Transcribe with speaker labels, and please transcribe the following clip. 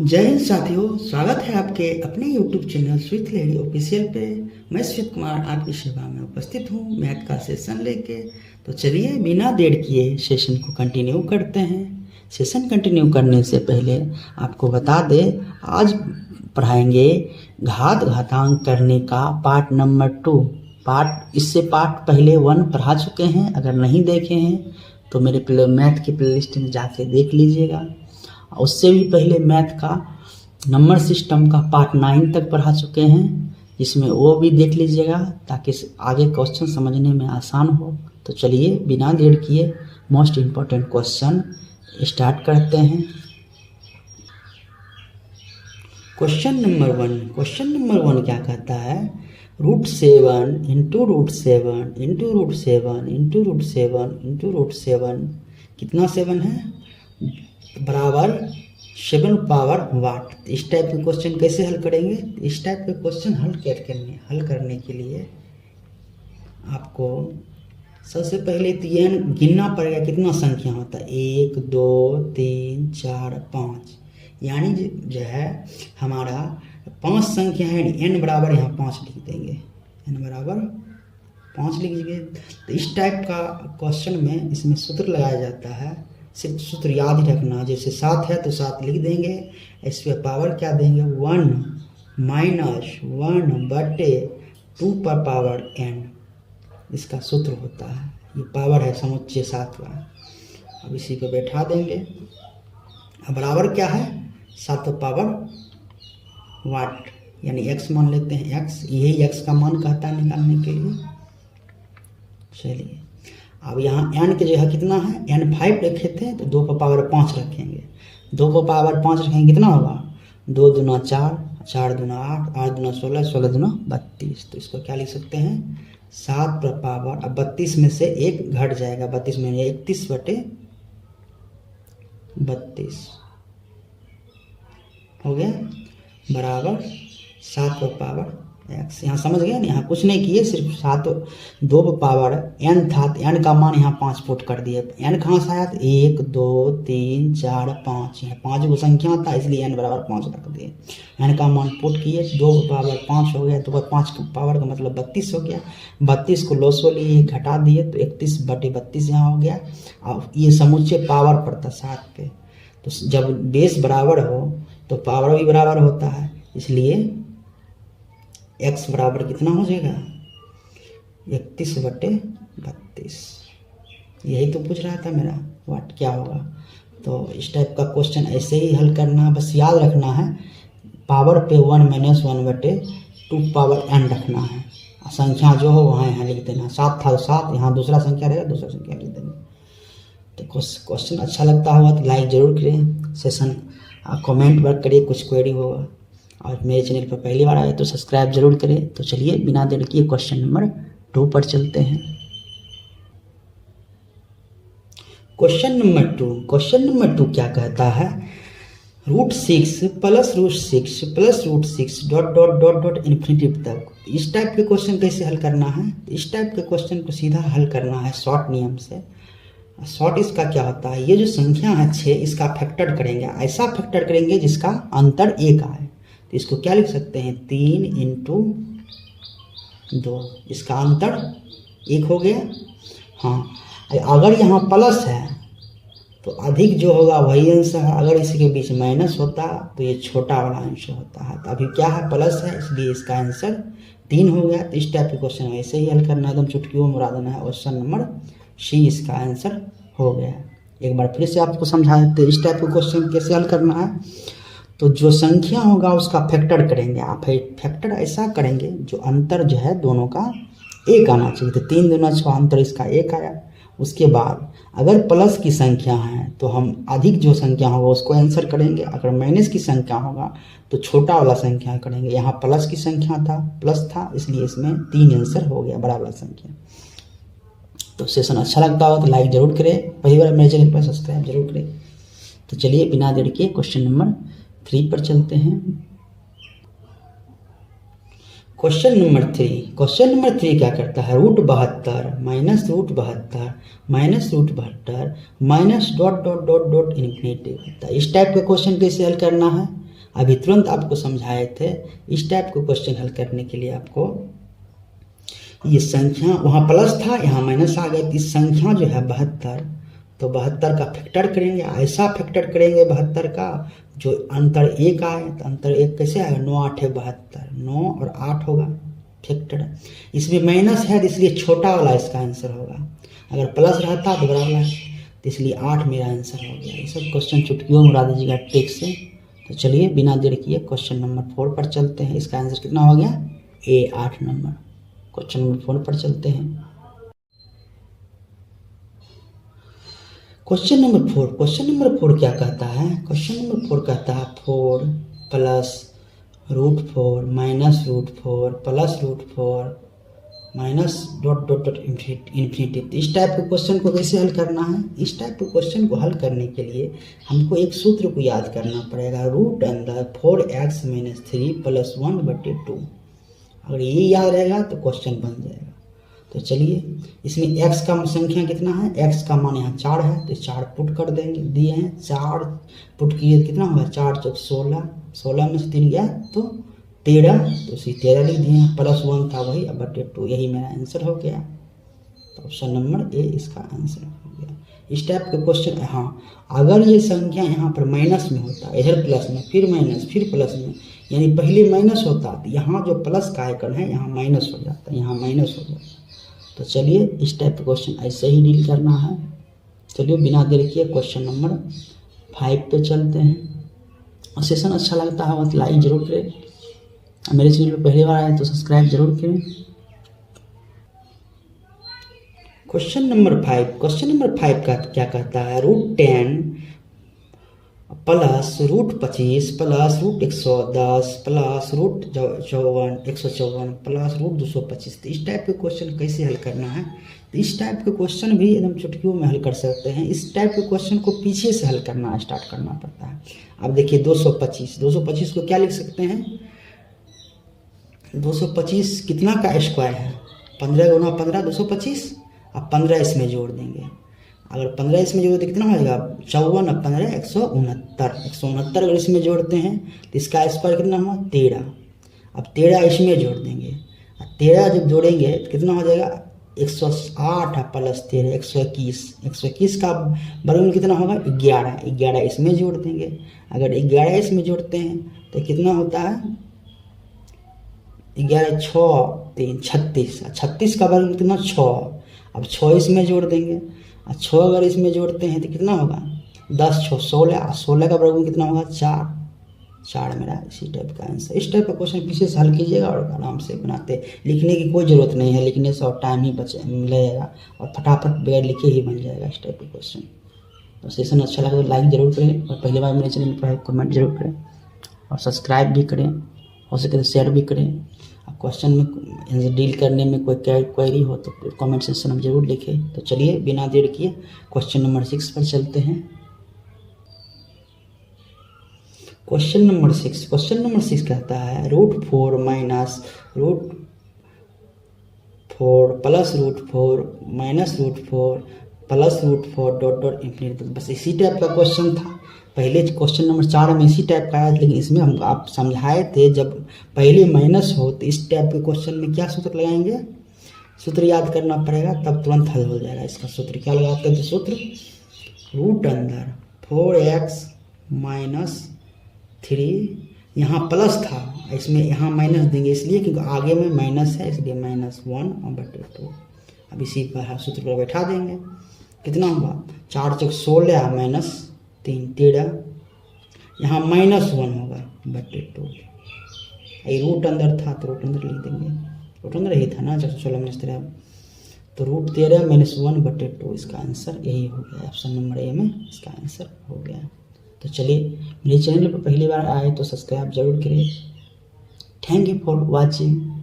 Speaker 1: जय हिंद साथियों, स्वागत है आपके अपने YouTube channel sweet lady official पे। मैं स्वीट कुमार आपकी सेवा में उपस्थित हूँ मैथ का सेशन लेके। तो चलिए बिना देर किए सेशन को कंटिन्यू करते हैं। सेशन कंटिन्यू करने से पहले आपको बता दें, आज पढ़ाएंगे घात घातांक करने का पार्ट नंबर 2। इससे पार्ट पहले 1 पढ़ा चुके हैं। अगर नहीं देखे हैं तो मेरे मैथ की प्लेलिस्ट में जाके देख लीजिएगा। उससे भी पहले मैथ का नंबर सिस्टम का पार्ट 9 तक पढ़ा चुके हैं, इसमें वो भी देख लीजिएगा ताकि आगे क्वेश्चन समझने में आसान हो। तो चलिए बिना देर किए मोस्ट इम्पोर्टेंट क्वेश्चन स्टार्ट करते हैं। क्वेश्चन नंबर 1 क्या कहता है? √7 इंटू √7 इंटू √7 इंटू √7 इंटू √7 कितना 7 है बराबर 7 पावर वाट। इस टाइप के क्वेश्चन कैसे हल करेंगे? इस टाइप के क्वेश्चन हल करने के लिए आपको सबसे पहले तो यह गिनना पड़ेगा कितना संख्या होता है। 1 2 3 4 5, यानी जो है हमारा 5 संख्या है। n बराबर यहाँ 5 लिख देंगे, n बराबर 5 लिख देंगे। तो इस टाइप का क्वेश्चन में इसमें सूत्र लगाया जाता है। सिर्फ सूत्र याद ही रखना, जैसे 7 है तो 7 लिख देंगे। इस पर पावर क्या देंगे? 1 - 1/2 पर पावर n, इसका सूत्र होता है। ये पावर है समुच्चय 7 का। अब इसी को बैठा देंगे। अब बराबर क्या है? 7 पावर वाट, यानी x मान लेते हैं। x यही x का मान कहता है निकालने के लिए। चलिए अब यहाँ n की जगह कितना है? n 5 रखे थे तो 2 पर पावर 5 रखेंगे। 2 पर पावर 5 रखेंगे कितना होगा? 2 दूना 4, 4 दूना 8, 8 दूना 16, 16 दूना 32। तो इसको क्या लिख सकते हैं? 7 पर पावर, अब 32 में से 1 घट जाएगा। 32 में 31/32 हो गया बराबर 7 पर पावर x। यहाँ समझ गए ना? यहाँ कुछ नहीं किए, सिर्फ 7 2 पर पावर n था तो n का मान यहाँ 5 पुट कर दिए। n कहाँ से आया? 1 2 3 4 5, यहाँ 5 को संख्या था इसलिए n बराबर 5 रख दिए। n का मान पुट किए, 2 पर पावर 5 हो गया। 2 पर 5 का पावर का मतलब 32 हो गया। 32 को लोसो लिए घटा दिए तो 31/32 यहाँ हो गया। अब ये समुच्चय पावर पड़ता 7 पे, तो जब बेस बराबर हो तो पावर भी बराबर होता है, इसलिए x बराबर कितना हो जाएगा? 31/32। यही तो पूछ रहा था मेरा, वाट क्या होगा। तो इस टाइप का क्वेश्चन ऐसे ही हल करना, बस याद रखना है पावर पे 1 - 1/2 पावर n रखना है। संख्या जो हो वहाँ यहाँ लिख देना। 7 था तो 7, यहाँ दूसरा संख्या रहेगा दूसरा संख्या लिख देंगे। तो क्वेश्चन अच्छा लगता होगा तो लाइक ज़रूर करें, सेशन कमेंट वर्क करिए, कुछ क्वेरी होगा। और मेरे चैनल पर पहली बार आए तो सब्सक्राइब जरूर करें। तो चलिए बिना देर किए क्वेश्चन नंबर 2 पर चलते हैं। क्वेश्चन नंबर 2 क्या कहता है? √6 + √6 + √6 ... इन्फिनिटी तक। इस टाइप के क्वेश्चन कैसे हल करना है? इस टाइप के क्वेश्चन को सीधा हल करना है शॉर्ट नियम से। शॉर्ट इसका क्या होता है? ये जो संख्या है 6, इसका फैक्टर करेंगे। ऐसा फैक्टर करेंगे जिसका अंतर 1 आए। तो इसको क्या लिख सकते हैं? 3 × 2, इसका अंतर 1 हो गया। हाँ, अगर यहाँ प्लस है तो अधिक जो होगा वही आंसर है। अगर इसी के बीच माइनस होता तो ये छोटा वाला आंसर होता है। तो अभी क्या है? प्लस है, इसलिए इसका आंसर 3 हो गया। तो इस टाइप के क्वेश्चन ऐसे ही हल करना है, एकदम चुटकियों में उड़ा देना है। ऑप्शन नंबर C इसका आंसर हो गया। एक बार फिर से आपको समझा देते इस टाइप के क्वेश्चन कैसे हल करना है। तो जो संख्या होगा उसका फैक्टर करेंगे। आप फैक्टर ऐसा करेंगे जो अंतर जो है दोनों का 1 आना चाहिए। तो 3 दूना 6, अंतर इसका 1 आया। उसके बाद अगर प्लस की संख्या है तो हम अधिक जो संख्या होगा उसको आंसर करेंगे। अगर माइनस की संख्या होगा तो छोटा वाला संख्या करेंगे। यहाँ प्लस की संख्या था, प्लस था, इसलिए इसमें 3 आंसर हो गया बड़ा वाला संख्या। तो सेशन अच्छा लगता हो तो लाइक ज़रूर करें, पहली बार मेरे चैनल पर सब्सक्राइब जरूर करें। तो चलिए बिना देर किए क्वेश्चन नंबर 3 पर चलते हैं। क्वेश्चन नंबर 3 क्या करता है? √72 - √72 - ... इन्फिनिटी। इस टाइप के क्वेश्चन कैसे हल करना है? अभी तुरंत आपको समझाए थे। इस टाइप के क्वेश्चन हल करने के लिए आपको ये संख्या, वहाँ प्लस था यहाँ माइनस आ गया, इस संख्या जो है 72, तो 72 का फैक्टर करेंगे, ऐसा फैक्टर करेंगे 72 का जो अंतर 1 आए। तो अंतर 1 कैसे आएगा, 9 8 72, 9 और 8 होगा फैक्टर। इसमें माइनस है तो इसलिए छोटा वाला इसका आंसर होगा, अगर प्लस रहता तो बड़ा वाला, तो इसलिए 8 मेरा आंसर हो गया। ये सब क्वेश्चन चुटकियों में उड़ा दीजिएगा ट्रिक से। तो चलिए बिना देर किए क्वेश्चन नंबर 4 पर चलते हैं। इसका आंसर कितना हो गया, ए 8 नंबर। क्वेश्चन नंबर 4 पर चलते हैं। क्वेश्चन नंबर 4 क्या कहता है, क्वेश्चन नंबर 4 कहता है 4 plus √4 minus √4 plus √4 minus dot dot dot infinity. तो इस टाइप के क्वेश्चन को कैसे हल करना है, इस टाइप के क्वेश्चन को हल करने के लिए हमको एक सूत्र को याद करना पड़ेगा, रूट अंदर 4x - 3 + 1/2। अगर ये याद रहेगा तो क्वेश्चन बन जाएगा। तो चलिए इसमें x का संख्या कितना है, x का मान यहाँ 4 है, तो 4 पुट कर देंगे, दिए हैं 4 पुट किए, कितना होगा 4 × 16, 16 में से 3 गया तो 13, तो उसी 13 लिख दिए हैं, +1 था वही, अब 2, यही मेरा आंसर हो गया। तो ऑप्शन नंबर ए इसका आंसर हो गया। इस टाइप के क्वेश्चन, हाँ अगर ये संख्या यहाँ पर माइनस में होता, इधर प्लस में, फिर माइनस, फिर प्लस में, यानी पहले माइनस होता तो यहाँ जो प्लस का आइकन है यहाँ माइनस हो जाता, यहाँ माइनस हो जाता। तो चलिए इस टाइप के क्वेश्चन ऐसे ही डील करना है। चलिए बिना देर किए क्वेश्चन नंबर 5 पे चलते हैं। और सेशन अच्छा लगता है तो लाइक जरूर करें, मेरे चैनल पर पहली बार आए तो सब्सक्राइब जरूर करें। क्वेश्चन नंबर 5 का क्या कहता है, √10 प्लस √25 प्लस √110 प्लस √154 प्लस √225। तो इस टाइप के क्वेश्चन कैसे हल करना है, तो इस टाइप के क्वेश्चन भी एकदम चुटकियों में हल कर सकते हैं। इस टाइप के क्वेश्चन को पीछे से हल करना स्टार्ट करना पड़ता है। अब देखिए 225 को क्या लिख सकते हैं, 225 कितना का स्क्वायर है, 15 × 15 225, अब 15 इसमें जोड़ देंगे, अगर 15 इसमें जोड़ दें कितना हो जाएगा, 54 और 15 169 अगर इसमें जोड़ते हैं तो इसका स्क्वायर कितना हुआ 13। अब 13 इसमें जोड़ देंगे, 13 जब जोड़ेंगे तो कितना हो जाएगा 108 प्लस 13 121 का वर्गमूल कितना होगा 11 इसमें जोड़ देंगे, अगर 11 इसमें जोड़ते हैं तो कितना होता है 11 6 3 36 का वर्गमूल कितना 6। अब 6 इसमें जोड़ देंगे, 6 अगर इसमें जोड़ते हैं तो कितना होगा 10 6 16 का वर्गमूल कितना होगा 4 मेरा इसी टाइप का आंसर। इस टाइप का क्वेश्चन पीछे से हल कीजिएगा और आराम से बनाते, लिखने की कोई ज़रूरत नहीं है, लिखने से और टाइम ही मिलेगा और फटाफट बगैर लिखे ही बन जाएगा इस टाइप का क्वेश्चन। तो सेशन अच्छा लगे तो लाइक जरूर करें और पहली बार मेरे चैनल पर कमेंट जरूर करें और सब्सक्राइब भी करें, हो सके तो शेयर भी करें। क्वेश्चन में डील करने में कोई क्वेरी हो तो कमेंट सेक्शन में जरूर लिखें। तो चलिए बिना देर किए क्वेश्चन नंबर 6 पर चलते हैं। क्वेश्चन नंबर 6 कहता है √4 minus √4 plus √4 minus √4 plus √4 dot dot infinity. बस इसी टाइप का क्वेश्चन था, पहले क्वेश्चन नंबर 4 में इसी टाइप का आया, लेकिन इसमें हम आप समझाए थे जब पहले माइनस हो तो इस टाइप के क्वेश्चन में क्या सूत्र लगाएंगे, सूत्र याद करना पड़ेगा तब तुरंत हल हो जाएगा। इसका सूत्र क्या लगाते हैं, तो सूत्र रूट अंदर 4x - 3, यहाँ प्लस था इसमें यहाँ माइनस देंगे इसलिए क्योंकि आगे में माइनस है इसलिए -1/2। अब इसी पर सूत्र पर बैठा देंगे, कितना हुआ 4 × 16 माइनस 3 13, यहाँ -1 होगा /2। ये रूट अंदर था तो रूट अंदर लिख देंगे, रूट अंदर यही था ना 416 - 13, तो √13 - 1/2 इसका आंसर यही हो गया, ऑप्शन नंबर ए में इसका आंसर हो गया। तो चलिए मेरे चैनल पर पहली बार आए तो सब्सक्राइब जरूर करें। Thank you for watching.